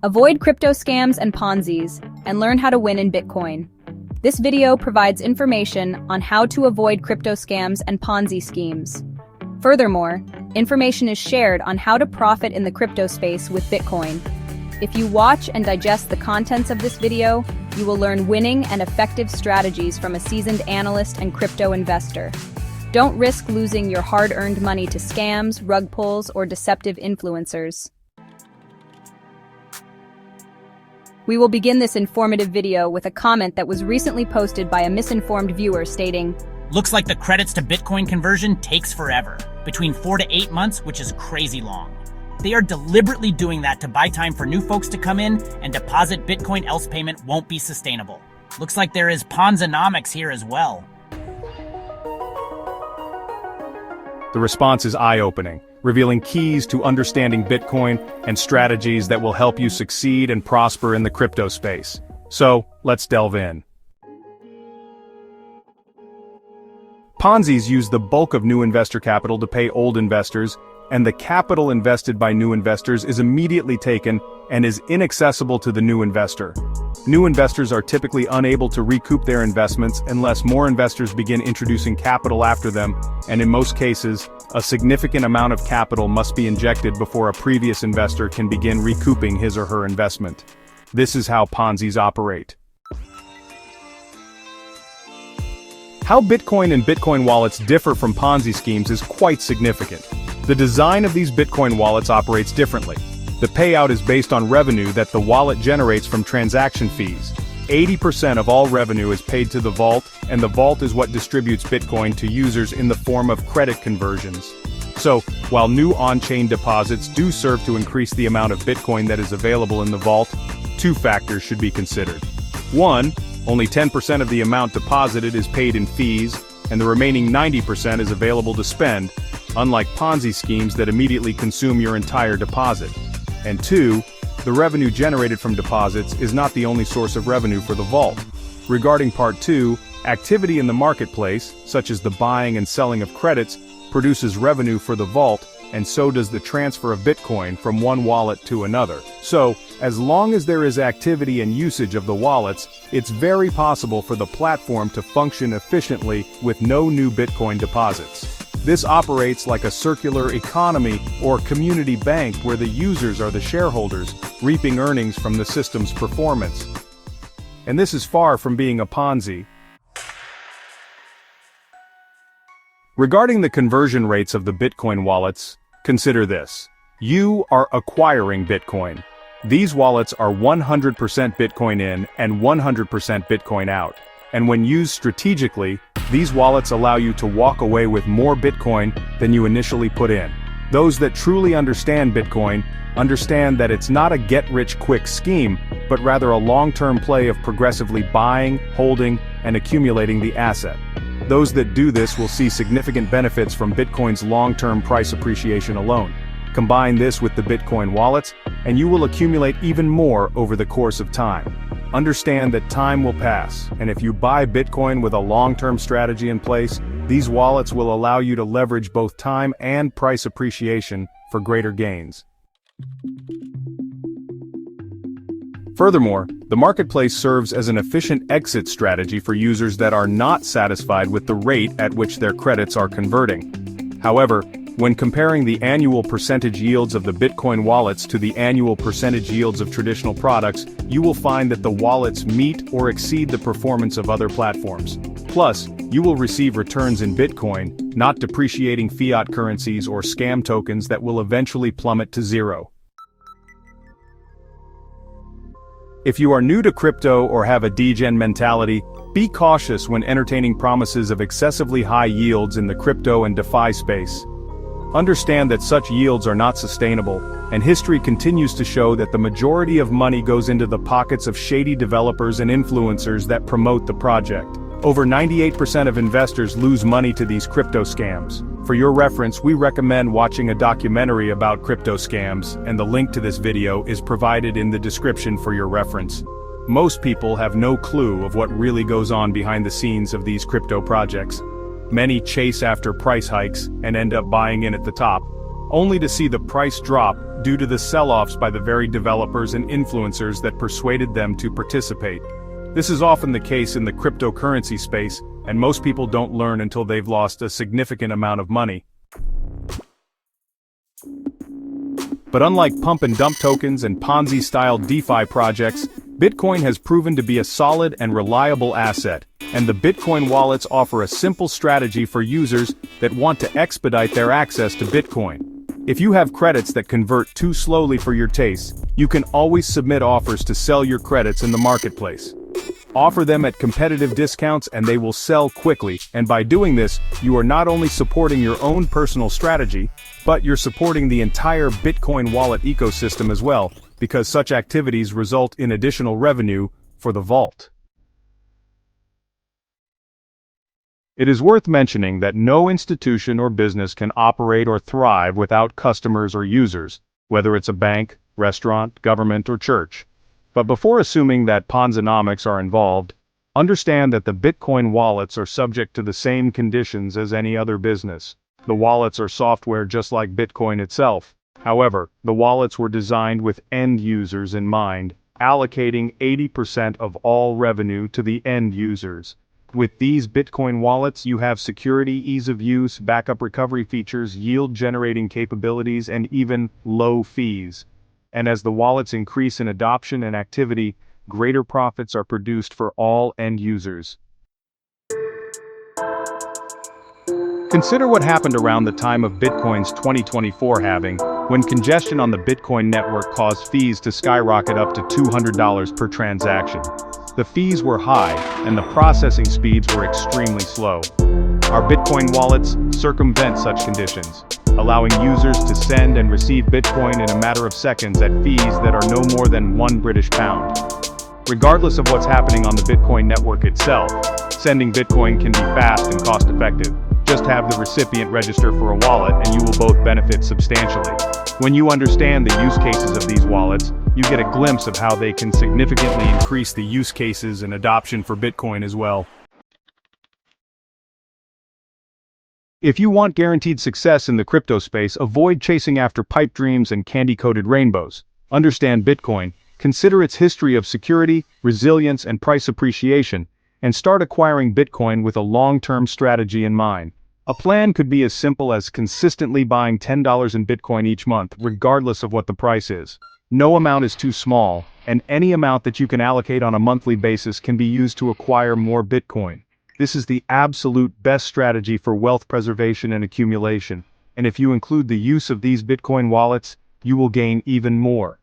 Avoid crypto scams and Ponzi's, and learn how to win in Bitcoin. This video provides information on how to avoid crypto scams and Ponzi schemes. Furthermore, information is shared on how to profit in the crypto space with Bitcoin. If you watch and digest the contents of this video, you will learn winning and effective strategies from a seasoned analyst and crypto investor. Don't risk losing your hard-earned money to scams, rug pulls, or deceptive influencers. We will begin this informative video with a comment that was recently posted by a misinformed viewer stating, "Looks like the credits to Bitcoin conversion takes forever, between 4 to 8 months, which is crazy long. They are deliberately doing that to buy time for new folks to come in and deposit Bitcoin, else payment won't be sustainable. Looks like there is Ponzonomics here as well." The response is eye-opening, revealing keys to understanding Bitcoin and strategies that will help you succeed and prosper in the crypto space. So, let's delve in. Ponzi's use the bulk of new investor capital to pay old investors, and the capital invested by new investors is immediately taken and is inaccessible to the new investor. New investors are typically unable to recoup their investments unless more investors begin introducing capital after them, and in most cases, a significant amount of capital must be injected before a previous investor can begin recouping his or her investment. This is how Ponzi's operate. How Bitcoin and Bitcoin wallets differ from Ponzi schemes is quite significant. The design of these Bitcoin wallets operates differently. The payout is based on revenue that the wallet generates from transaction fees. 80% of all revenue is paid to the vault, and the vault is what distributes Bitcoin to users in the form of credit conversions. So, while new on-chain deposits do serve to increase the amount of Bitcoin that is available in the vault, two factors should be considered. One, only 10% of the amount deposited is paid in fees, and the remaining 90% is available to spend, unlike Ponzi schemes that immediately consume your entire deposit. And two, the revenue generated from deposits is not the only source of revenue for the vault. Regarding part 2, activity in the marketplace, such as the buying and selling of credits, produces revenue for the vault, and so does the transfer of Bitcoin from one wallet to another. So, as long as there is activity and usage of the wallets, it's very possible for the platform to function efficiently with no new Bitcoin deposits. This operates like a circular economy or community bank where the users are the shareholders, reaping earnings from the system's performance. And this is far from being a Ponzi. Regarding the conversion rates of the Bitcoin wallets, consider this. You are acquiring Bitcoin. These wallets are 100% Bitcoin in and 100% Bitcoin out. And when used strategically, these wallets allow you to walk away with more Bitcoin than you initially put in. Those that truly understand Bitcoin understand that it's not a get-rich-quick scheme, but rather a long-term play of progressively buying, holding, and accumulating the asset. Those that do this will see significant benefits from Bitcoin's long-term price appreciation alone. Combine this with the Bitcoin wallets, and you will accumulate even more over the course of time. Understand that time will pass, and if you buy Bitcoin with a long-term strategy in place, these wallets will allow you to leverage both time and price appreciation for greater gains. Furthermore, the marketplace serves as an efficient exit strategy for users that are not satisfied with the rate at which their credits are converting. However, when comparing the annual percentage yields of the Bitcoin wallets to the annual percentage yields of traditional products, you will find that the wallets meet or exceed the performance of other platforms. Plus, you will receive returns in Bitcoin, not depreciating fiat currencies or scam tokens that will eventually plummet to zero. If you are new to crypto or have a degen mentality, be cautious when entertaining promises of excessively high yields in the crypto and DeFi space. Understand that such yields are not sustainable, and history continues to show that the majority of money goes into the pockets of shady developers and influencers that promote the project. Over 98% of investors lose money to these crypto scams. For your reference, we recommend watching a documentary about crypto scams, and the link to this video is provided in the description for your reference. Most people have no clue of what really goes on behind the scenes of these crypto projects. Many chase after price hikes and end up buying in at the top, only to see the price drop due to the sell-offs by the very developers and influencers that persuaded them to participate. This is often the case in the cryptocurrency space, and most people don't learn until they've lost a significant amount of money. But unlike pump and dump tokens and Ponzi-style DeFi projects, Bitcoin has proven to be a solid and reliable asset, and the Bitcoin wallets offer a simple strategy for users that want to expedite their access to Bitcoin. If you have credits that convert too slowly for your taste, you can always submit offers to sell your credits in the marketplace. Offer them at competitive discounts and they will sell quickly, and by doing this, you are not only supporting your own personal strategy, but you're supporting the entire Bitcoin wallet ecosystem as well, because such activities result in additional revenue for the vault. It is worth mentioning that no institution or business can operate or thrive without customers or users, whether it's a bank, restaurant, government, or church. But before assuming that Ponzinomics are involved, understand that the Bitcoin wallets are subject to the same conditions as any other business. The wallets are software just like Bitcoin itself. However, the wallets were designed with end users in mind, allocating 80% of all revenue to the end users. With these Bitcoin wallets, you have security, ease of use, backup recovery features, yield-generating capabilities, and even low fees. And as the wallets increase in adoption and activity, greater profits are produced for all end users. Consider what happened around the time of Bitcoin's 2024 halving, when congestion on the Bitcoin network caused fees to skyrocket up to $200 per transaction. The fees were high, and the processing speeds were extremely slow. Our Bitcoin wallets circumvent such conditions, allowing users to send and receive Bitcoin in a matter of seconds at fees that are no more than £1. Regardless of what's happening on the Bitcoin network itself, sending Bitcoin can be fast and cost-effective. Just have the recipient register for a wallet and you will both benefit substantially. When you understand the use cases of these wallets, you get a glimpse of how they can significantly increase the use cases and adoption for Bitcoin as well. If you want guaranteed success in the crypto space, avoid chasing after pipe dreams and candy-coated rainbows. Understand Bitcoin, consider its history of security, resilience, and price appreciation, and start acquiring Bitcoin with a long-term strategy in mind. A plan could be as simple as consistently buying $10 in Bitcoin each month, regardless of what the price is. No amount is too small, and any amount that you can allocate on a monthly basis can be used to acquire more Bitcoin. This is the absolute best strategy for wealth preservation and accumulation, and if you include the use of these Bitcoin wallets, you will gain even more.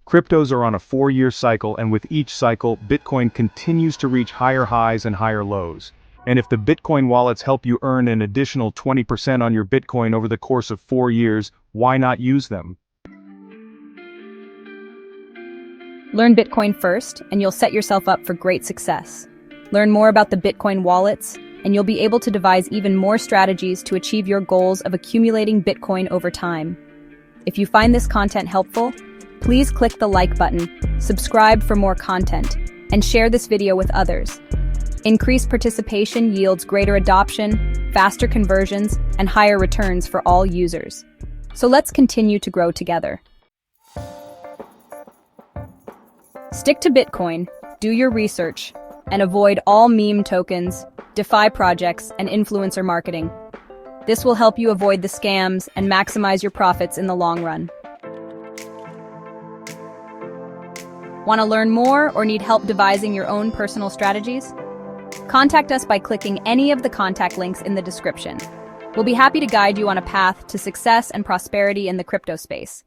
Cryptos are on a 4-year cycle, and with each cycle, Bitcoin continues to reach higher highs and higher lows. And if the Bitcoin wallets help you earn an additional 20% on your Bitcoin over the course of 4 years, why not use them? Learn Bitcoin first, and you'll set yourself up for great success. Learn more about the Bitcoin wallets, and you'll be able to devise even more strategies to achieve your goals of accumulating Bitcoin over time. If you find this content helpful, please click the like button, subscribe for more content, and share this video with others. Increased participation yields greater adoption, faster conversions, and higher returns for all users. So let's continue to grow together. Stick to Bitcoin, do your research, and avoid all meme tokens, DeFi projects, and influencer marketing. This will help you avoid the scams and maximize your profits in the long run. Want to learn more or need help devising your own personal strategies? Contact us by clicking any of the contact links in the description. We'll be happy to guide you on a path to success and prosperity in the crypto space.